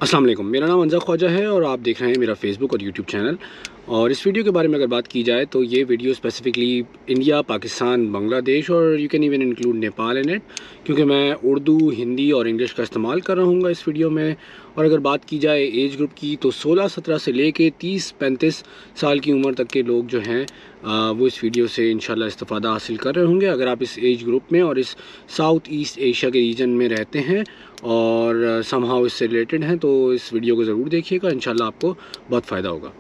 अस्सलाम वालेकुम, मेरा नाम अंज़ा ख्वाजा है और आप देख रहे हैं मेरा फेसबुक और यूट्यूब चैनल। और इस वीडियो के बारे में अगर बात की जाए तो ये video specifically India, Pakistan, Bangladesh और you can even include Nepal in it, क्योंकि मैं उर्दू, हिंदी और इंग्लिश का इस्तेमाल कर रहा हूँ इस वीडियो में। और अगर बात की जाए एज ग्रुप की तो 16-17 से लेके 30-35 साल की उम्र तक के लोग जो हैं वो इस वीडियो से इंशाल्लाह इस्तिफ़ादा हासिल कर रहे होंगे। अगर आप इस एज ग्रुप में और इस साउथ ईस्ट एशिया के रीजन में रहते हैं और समहाउ इससे रिलेटेड हैं तो इस वीडियो को ज़रूर देखिएगा, इंशाल्लाह आपको बहुत फ़ायदा होगा।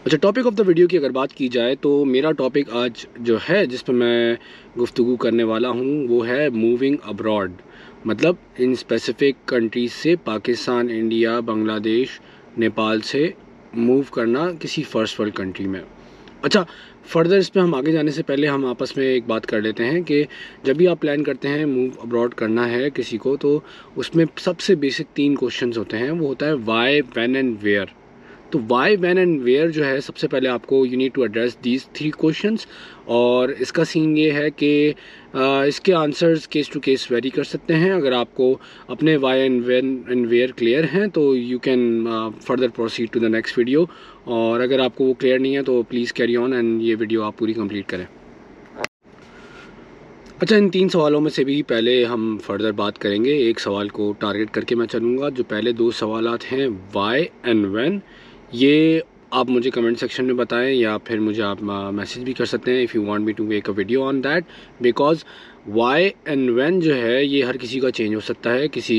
अच्छा, टॉपिक ऑफ़ द वीडियो की अगर बात की जाए तो मेरा टॉपिक आज जो है जिस पर मैं गुफ्तगू करने वाला हूँ वो है मूविंग अब्रॉड, मतलब इन स्पेसिफ़िक कंट्रीज़ से पाकिस्तान, इंडिया, बांग्लादेश, नेपाल से मूव करना किसी फ़र्स्ट वर्ल्ड कंट्री में। अच्छा, फ़र्दर इस पे हम आगे जाने से पहले हम आपस में एक बात कर लेते हैं कि जब भी आप प्लान करते हैं मूव अब्रॉड करना है किसी को, तो उसमें सबसे बेसिक 3 क्वेश्चंस होते हैं। वो होता है व्हाई, व्हेन एंड वेयर। तो वाई, व्हेन एंड वेयर जो है सबसे पहले आपको you need to address these 3 questions. और इसका सीन ये है कि इसके answers case to case vary कर सकते हैं। अगर आपको अपने why and when and where clear हैं तो you can further proceed to the next video, और अगर आपको वो क्लियर नहीं है तो प्लीज़ कैरी ऑन एंड ये वीडियो आप पूरी कंप्लीट करें। अच्छा, इन 3 सवालों में से भी पहले हम फर्दर बात करेंगे। एक सवाल को टारगेट करके मैं चलूँगा। जो पहले 2 सवालात हैं वाई एंड व्हेन, ये आप मुझे कमेंट सेक्शन में बताएं या फिर मुझे आप मैसेज भी कर सकते हैं if you want me to make a video on that, because why and when जो है ये हर किसी का चेंज हो सकता है। किसी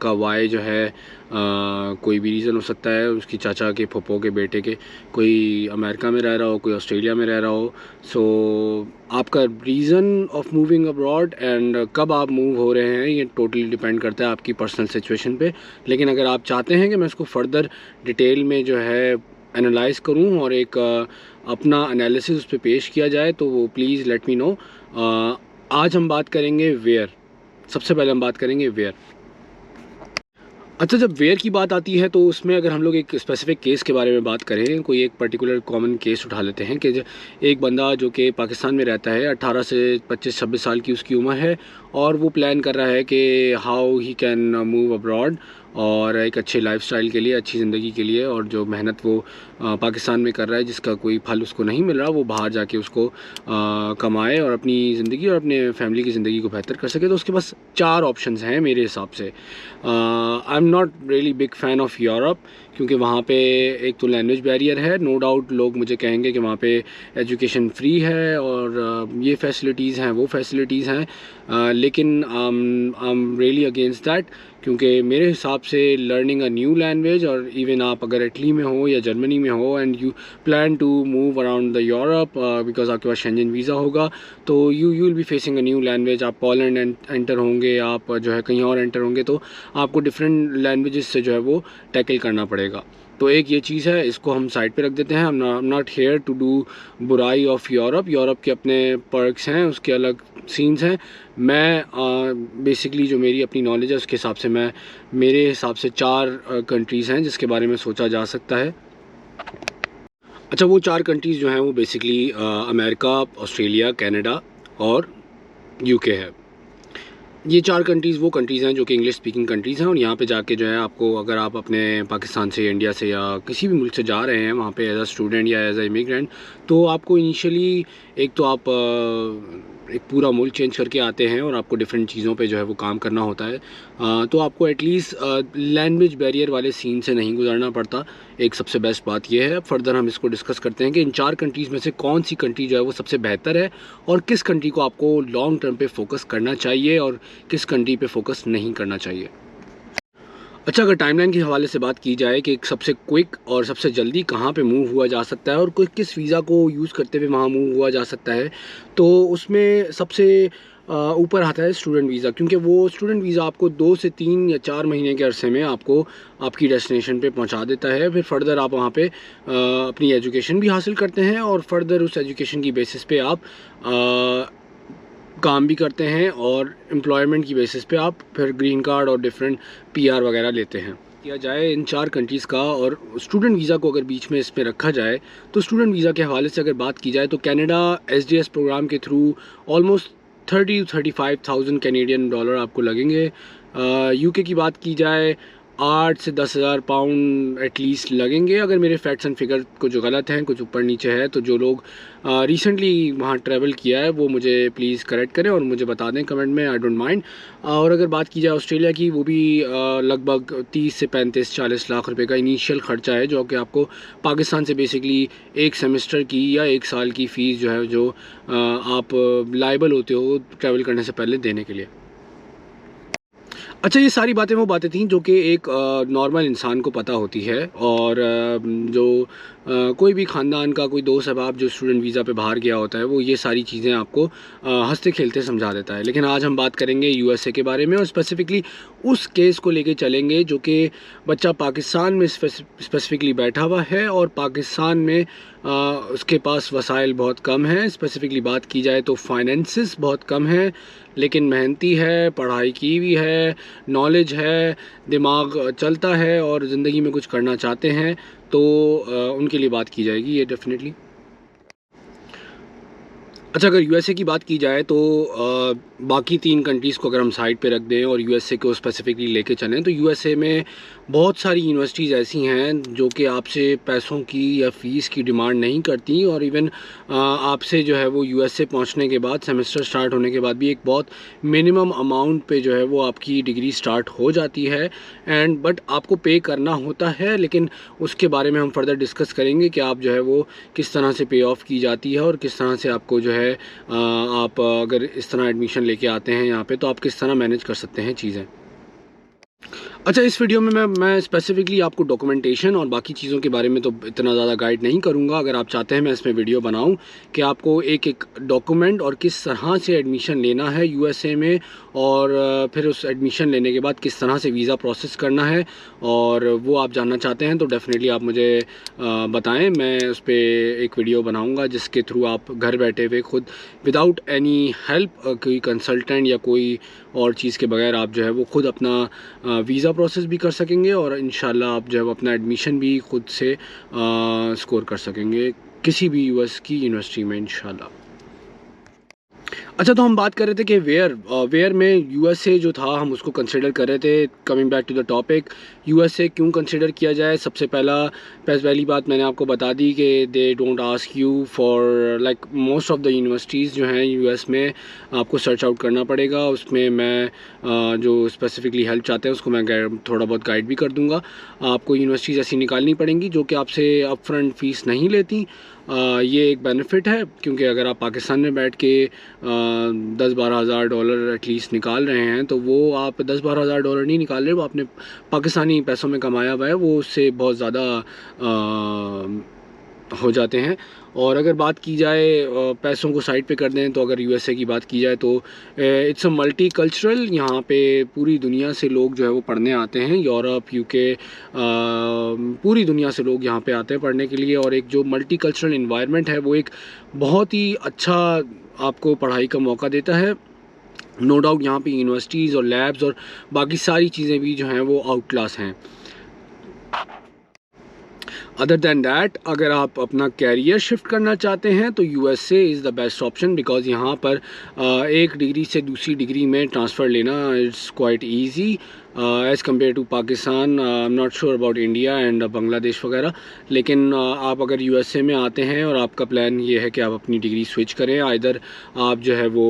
का वाई जो है कोई भी रीज़न हो सकता है, उसकी चाचा के, फूफो के बेटे के, कोई अमेरिका में रह रहा हो, कोई ऑस्ट्रेलिया में रह रहा हो। सो आपका reason of moving abroad and कब आप मूव हो रहे हैं ये टोटली डिपेंड करता है आपकी पर्सनल सिचुएशन पे। लेकिन अगर आप चाहते हैं कि मैं इसको फर्दर डिटेल में जो है एनालाइज़ करूं और एक अपना एनालिसिस उस पर पेश किया जाए तो वो प्लीज़ लेट मी नो। आज हम बात करेंगे वेयर। सबसे पहले हम बात करेंगे वेयर। अच्छा, जब वेयर की बात आती है तो उसमें अगर हम लोग एक स्पेसिफ़िक केस के बारे में बात करें, कोई एक पर्टिकुलर कॉमन केस उठा लेते हैं कि एक बंदा जो कि पाकिस्तान में रहता है, 18 से 25-26 साल की उसकी उम्र है और वो प्लान कर रहा है कि how he can move abroad और एक अच्छे लाइफस्टाइल के लिए, अच्छी ज़िंदगी के लिए, और जो मेहनत वो पाकिस्तान में कर रहा है जिसका कोई फल उसको नहीं मिल रहा, वो बाहर जाके उसको कमाए और अपनी ज़िंदगी और अपने फैमिली की ज़िंदगी को बेहतर कर सके। तो उसके पास 4 ऑप्शंस हैं मेरे हिसाब से। आई am not really big fan of Europe, क्योंकि वहाँ पे एक तो लैंग्वेज बैरियर है। नो डाउट लोग मुझे कहेंगे कि वहाँ पे एजुकेशन फ्री है और ये फैसिलिटीज़ हैं, वो फैसिलिटीज़ हैं, लेकिन I am really against that, क्योंकि मेरे हिसाब से लर्निंग अ न्यू लैंग्वेज, और इवन आप अगर इटली में हो या जर्मनी में हो and you plan to move around the Europe because आपके पास शेंजन वीज़ा होगा, तो you will be facing a new language. आप पोलैंड एंटर होंगे, आप जो है कहीं और एंटर होंगे, तो आपको डिफरेंट लैंग्वेजेस से जो है वो टैकल करना पड़ेगा। तो एक ये चीज़ है, इसको हम साइड पे रख देते हैं। हम नॉट हेयर टू डू बुराई ऑफ यूरोप। यूरोप के अपने पर्क्स हैं, उसके अलग सीन्स हैं। मैं बेसिकली जो मेरी अपनी नॉलेज है उसके हिसाब से मेरे हिसाब से 4 कंट्रीज़ हैं जिसके बारे में सोचा जा सकता है। अच्छा, वो 4 कंट्रीज़ जो हैं वो बेसिकली अमेरिका, ऑस्ट्रेलिया, कनाडा और यूके है। ये 4 कंट्रीज़ वो कंट्रीज़ हैं जो कि इंग्लिश स्पीकिंग कंट्रीज़ हैं, और यहाँ पे जाके जो है आपको, अगर आप अपने पाकिस्तान से, इंडिया से या किसी भी मुल्क से जा रहे हैं वहाँ पे एज अ स्टूडेंट या एज अ इमिग्रेंट, तो आपको इनिशियली एक तो आप एक पूरा मुल्क चेंज करके आते हैं और आपको डिफरेंट चीज़ों पे जो है वो काम करना होता है। तो आपको एटलीस्ट लैंग्वेज बैरियर वाले सीन से नहीं गुजरना पड़ता। एक सबसे बेस्ट बात यह है। फर्दर हम इसको डिस्कस करते हैं कि इन 4 कंट्रीज़ में से कौन सी कंट्री जो है वो सबसे बेहतर है और किस कंट्री को आपको लॉन्ग टर्म पे फोकस करना चाहिए और किस कंट्री पे फोकस नहीं करना चाहिए। अच्छा, अगर टाइमलाइन के हवाले से बात की जाए कि सबसे क्विक और सबसे जल्दी कहाँ पे मूव हुआ जा सकता है और कोई किस वीज़ा को यूज़ करते हुए वहाँ मूव हुआ जा सकता है, तो उसमें सबसे ऊपर आता है स्टूडेंट वीज़ा, क्योंकि वो स्टूडेंट वीज़ा आपको 2 से 3 या 4 महीने के अरसे में आपको आपकी डेस्टिनेशन पे पहुंचा देता है। फिर फर्दर आप वहाँ पे अपनी एजुकेशन भी हासिल करते हैं और फर्दर उस एजुकेशन की बेसिस पे आप काम भी करते हैं और एम्प्लॉयमेंट की बेसिस पे आप फिर ग्रीन कार्ड और डिफरेंट पीआर वगैरह लेते हैं। किया जाए इन 4 कंट्रीज़ का, और स्टूडेंट वीज़ा को अगर बीच में इसमें रखा जाए तो स्टूडेंट वीज़ा के हवाले से अगर बात की जाए तो कनाडा एसडीएस प्रोग्राम के through almost 30 to 35,000 Canadian dollar आपको लगेंगे यूके की बात की जाए 8 से 10,000 पाउंड एटलीस्ट लगेंगे। अगर मेरे फैक्ट्स एंड फिगर कुछ जो गलत हैं, कुछ ऊपर नीचे है, तो जो लोग रिसेंटली वहाँ ट्रैवल किया है वो मुझे प्लीज़ करेक्ट करें और मुझे बता दें कमेंट में, आई डोंट माइंड। और अगर बात की जाए ऑस्ट्रेलिया की, वो भी लगभग 30 से 35-40 लाख रुपए का इनिशियल ख़र्चा है, जो कि आपको पाकिस्तान से बेसिकली एक सेमेस्टर की या एक साल की फ़ीस जो है, जो आप लायबल होते हो ट्रैवल करने से पहले देने के लिए। अच्छा, ये सारी बातें वो बातें थीं जो कि एक नॉर्मल इंसान को पता होती है, और जो कोई भी ख़ानदान का कोई दोस्त अहबाब जो स्टूडेंट वीज़ा पे बाहर गया होता है, वो ये सारी चीज़ें आपको हंसते खेलते समझा देता है। लेकिन आज हम बात करेंगे यूएसए के बारे में, और स्पेसिफ़िकली उस केस को लेके चलेंगे जो कि बच्चा पाकिस्तान में स्पेसिफ़िकली बैठा हुआ है, और पाकिस्तान में उसके पास वसाइल बहुत कम हैं। स्पेसिफ़िकली बात की जाए तो फाइनेंसिस बहुत कम है, लेकिन मेहनती है, पढ़ाई की हुई है, नॉलेज है, दिमाग चलता है और ज़िंदगी में कुछ करना चाहते हैं, तो उनके लिए बात की जाएगी ये डेफिनेटली। अच्छा, अगर यूएसए की बात की जाए तो बाकी 3 कंट्रीज़ को अगर हम साइड पे रख दें और यूएसए को स्पेसिफिकली लेके चलें, तो यूएसए में बहुत सारी यूनिवर्सिटीज़ ऐसी हैं जो कि आपसे पैसों की या फ़ीस की डिमांड नहीं करती, और इवन आपसे जो है वो यूएसए पहुंचने के बाद, सेमेस्टर स्टार्ट होने के बाद भी एक बहुत मिनिमम अमाउंट पे जो है वो आपकी डिग्री स्टार्ट हो जाती है, एंड बट आपको पे करना होता है। लेकिन उसके बारे में हम फर्दर डिस्कस करेंगे कि आप जो है वो किस तरह से पे ऑफ की जाती है, और किस तरह से आपको जो है आप अगर इस तरह एडमिशन लेके आते हैं यहाँ पे, तो आप किस तरह मैनेज कर सकते हैं चीज़ें। अच्छा, इस वीडियो में मैं स्पेसिफिकली आपको डॉक्यूमेंटेशन और बाकी चीज़ों के बारे में तो इतना ज़्यादा गाइड नहीं करूँगा। अगर आप चाहते हैं मैं इसमें वीडियो बनाऊँ कि आपको एक एक डॉक्यूमेंट और किस तरह से एडमिशन लेना है यूएसए में, और फिर उस एडमिशन लेने के बाद किस तरह से वीज़ा प्रोसेस करना है, और वो आप जानना चाहते हैं तो डेफ़िनेटली आप मुझे बताएं। मैं उस पर एक वीडियो बनाऊँगा जिसके थ्रू आप घर बैठे हुए खुद विदाउट एनी हेल्प, कोई कंसल्टेंट या कोई और चीज़ के बगैर, आप जो है वो खुद अपना वीज़ा प्रोसेस भी कर सकेंगे, और इंशाल्लाह आप जो है वो अपना एडमिशन भी खुद से स्कोर कर सकेंगे किसी भी यूएस की यूनिवर्सिटी में इंशाल्लाह। अच्छा, तो हम बात कर रहे थे कि वेयर में यूएसए जो था हम उसको कंसिडर कर रहे थे। Coming back to the topic, USA क्यों कंसिडर किया जाए। सबसे पहली बात मैंने आपको बता दी कि they don't ask you for like most of the universities जो हैं यूएस में, आपको सर्च आउट करना पड़ेगा। उसमें मैं जो स्पेसिफिकली हेल्प चाहते हैं उसको मैं थोड़ा बहुत गाइड भी कर दूँगा। आपको यूनिवर्सिटीज़ ऐसी निकालनी पड़ेंगी जो कि आपसे अपफ्रंट फ़ीस नहीं लेती। ये एक बेनिफिट है, क्योंकि अगर आप पाकिस्तान में बैठ के 10-12 हज़ार डॉलर एटलीस्ट निकाल रहे हैं, तो वो आप 10-12 हज़ार डॉलर नहीं निकाल रहे, वो आपने पाकिस्तानी पैसों में कमाया हुआ है, वो उससे बहुत ज़्यादा हो जाते हैं। और अगर बात की जाए पैसों को साइड पे कर दें, तो अगर यूएसए की बात की जाए तो इट्स अ मल्टी कल्चरल, यहाँ पे पूरी दुनिया से लोग जो है वो पढ़ने आते हैं। यूरोप, यूके, पूरी दुनिया से लोग यहाँ पे आते हैं पढ़ने के लिए, और एक जो मल्टी कल्चरल इन्वायरमेंट है वो एक बहुत ही अच्छा आपको पढ़ाई का मौका देता है। नो डाउट यहाँ पे यूनिवर्सिटीज़ और लैब्स और बाकी सारी चीज़ें भी जो हैं वो आउट क्लास हैं। अदर दैन दैट, अगर आप अपना कैरियर शिफ्ट करना चाहते हैं तो USA is the best option, because यहाँ पर एक डिग्री से दूसरी डिग्री में ट्रांसफ़र लेना it's quite easy as compare to Pakistan. I am not sure about India and Bangladesh वगैरह, लेकिन आप अगर यूएसए में आते हैं और आपका प्लान ये है कि आप अपनी डिग्री स्विच करें, आइदर आप जो है वो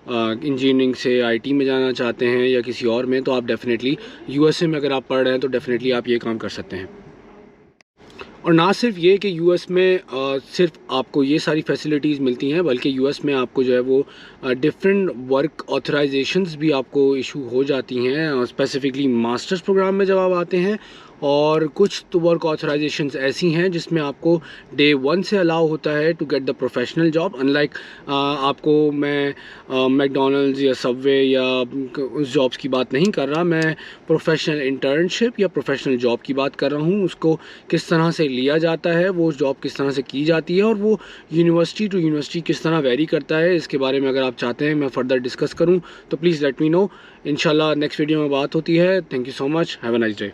इंजीनियरिंग से आईटी में जाना चाहते हैं या किसी और में, तो आप डेफ़िनेटली यूएसए में अगर आप पढ़ रहे हैं तो डेफ़िनेटली आप ये काम कर सकते हैं। और ना सिर्फ ये कि यूएस में सिर्फ आपको ये सारी फैसिलिटीज़ मिलती हैं, बल्कि यूएस में आपको जो है वो डिफरेंट वर्क ऑथराइजेशंस भी आपको इशू हो जाती हैं, स्पेसिफिकली मास्टर्स प्रोग्राम में जब आप आते हैं। और कुछ तो वर्क ऑथराइजेशंस ऐसी हैं जिसमें आपको डे 1 से अलाउ होता है to get the professional job, unlike आपको मैं मैकडॉनल्ड्स या सबवे या उस जॉब्स की बात नहीं कर रहा, मैं प्रोफेशनल इंटर्नशिप या प्रोफेशनल जॉब की बात कर रहा हूँ। उसको किस तरह से लिया जाता है, वो जॉब किस तरह से की जाती है, और वो यूनिवर्सिटी टू यूनिवर्सिटी किस तरह वेरी करता है, इसके बारे में अगर आप चाहते हैं मैं फ़र्दर डिस्कस करूँ तो प्लीज़ लेट मी नो। इंशाल्लाह नेक्स्ट वीडियो में बात होती है। Thank you so much, have a nice day.